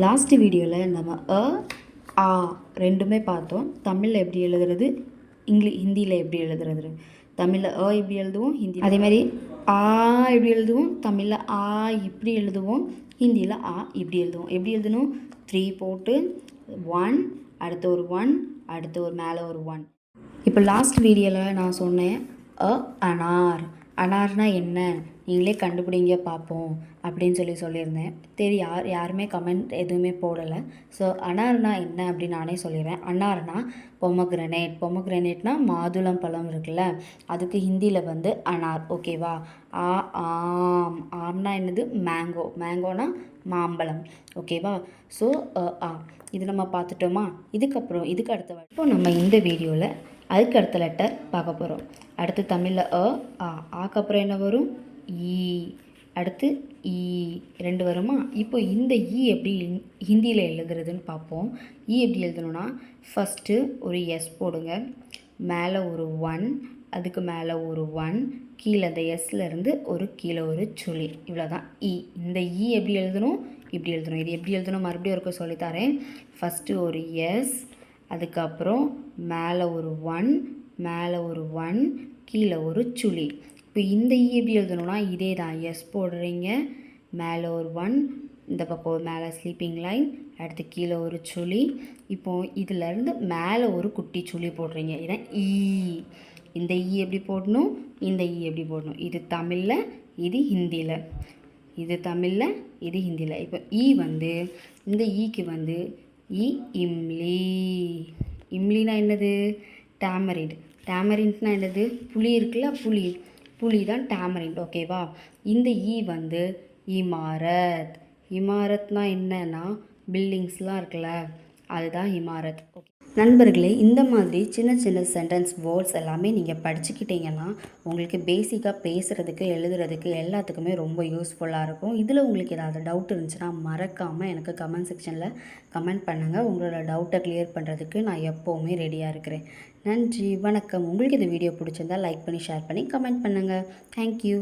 Last வீடியோவில் நம்ம ஆ ரெண்டுமே பார்த்தோம். தமிழில் எப்படி எழுதுறது, ஹிந்தியில் எப்படி எழுதுறது. தமிழில் எப்படி எழுதுவோம், ஹிந்தி அதேமாதிரி ஆ எப்படி எழுதுவோம், தமிழில் ஆ இப்படி எழுதுவோம், ஹிந்தியில் ஆ இப்படி எழுதுவோம். எப்படி எழுதணும், 3 போட்டு 1, அடுத்து ஒரு 1, அடுத்து ஒரு மேலே ஒரு 1. இப்போ லாஸ்ட் வீடியோவில் நான் சொன்னேன் அனார். அனார்னா என்ன, நீங்களே கண்டுபிடிங்க பார்ப்போம் அப்படின்னு சொல்லியிருந்தேன். யாருமே கமெண்ட் எதுவுமே போடலை. ஸோ அனார்னா என்ன அப்படின்னு நானே சொல்லிடுறேன். அனார்னா பொமக்ரனேட்னா மாதுளம் பழம் இருக்குல்ல, அதுக்கு ஹிந்தியில் வந்து அனார். ஓகேவா. ஆம்னா என்னது, மேங்கோனா மாம்பழம். ஓகேவா. ஸோ இது நம்ம பார்த்துட்டோமா. இதுக்கு அடுத்த இப்போ நம்ம இந்த வீடியோவில் அதுக்கு அடுத்த லெட்டர் பார்க்க போகிறோம். அடுத்து தமிழில் ஆக்கப்புறம் என்ன வரும், ஈ. அடுத்து ஈ 2 வருமா. இப்போ இந்த ஈ எப்படி ஹிந்தியில் எழுதுறதுன்னு பார்ப்போம். ஈ எப்படி எழுதணும்னா, ஃபஸ்ட்டு ஒரு எஸ் போடுங்க, மேலே ஒரு 1, அதுக்கு மேலே ஒரு 1, கீழே அந்த எஸ்லேருந்து கீழே ஒரு சுழி. இவ்வளோ தான் ஈ. இந்த ஈ எப்படி எழுதணும், இப்படி எழுதணும். இது எப்படி எழுதணும் மறுபடியும் ஒருக்க சொல்லித்தரேன். ஃபஸ்ட்டு ஒரு எஸ், அதுக்கப்புறம் மேலே ஒரு 1, மேலே ஒரு 1, கீழே ஒரு சுழி. இப்போ இந்த ஈ எப்படி எழுதணும்னா, இதே தான், எஸ் போடுறீங்க, மேலே ஒரு 1, இந்த பக்கம் மேலே ஸ்லீப்பிங் லைன், அடுத்து கீழே ஒரு சுழி. இப்போது இதிலேருந்து மேலே ஒரு குட்டி சுழி போடுறீங்க. இதான் ஈ. இந்த ஈ எப்படி போடணும், இந்த ஈ எப்படி போடணும். இது தமிழில், இது ஹிந்தியில். இது தமிழில், இது ஹிந்தியில். இப்போ ஈ வந்து, இந்த ஈக்கு வந்து இம்லி. இம்லினா என்னது, டேமரிண்ட். டேமரிண்ட்னா என்னது, புளி இருக்குல்ல, புளி தான் டேமரிண்ட். ஓகேவா. இந்த ஈ வந்து இமாரத். இமாரத்னா என்னன்னா, பில்டிங்ஸ்லாம் இருக்குல்ல, அதுதான் இமாரத். ஓகே நண்பர்களே, இந்த மாதிரி சின்ன சின்ன சென்டென்ஸ் வேர்ட்ஸ் எல்லாமே நீங்கள் படிச்சுக்கிட்டிங்கன்னா உங்களுக்கு பேசிக்காக பேசுகிறதுக்கு, எழுதுறதுக்கு எல்லாத்துக்குமே ரொம்ப யூஸ்ஃபுல்லாக இருக்கும். இதில் உங்களுக்கு ஏதாவது டவுட் இருந்துச்சுன்னா மறக்காமல் எனக்கு கமெண்ட் செக்ஷனில் கமெண்ட் பண்ணுங்கள். உங்களோட டவுட்டை கிளியர் பண்ணுறதுக்கு நான் எப்போவுமே ரெடியாக இருக்கிறேன். நன்றி, வணக்கம். உங்களுக்கு இந்த வீடியோ பிடிச்சிருந்தால் லைக் பண்ணி, ஷேர் பண்ணி, கமெண்ட் பண்ணுங்கள். தேங்க்யூ.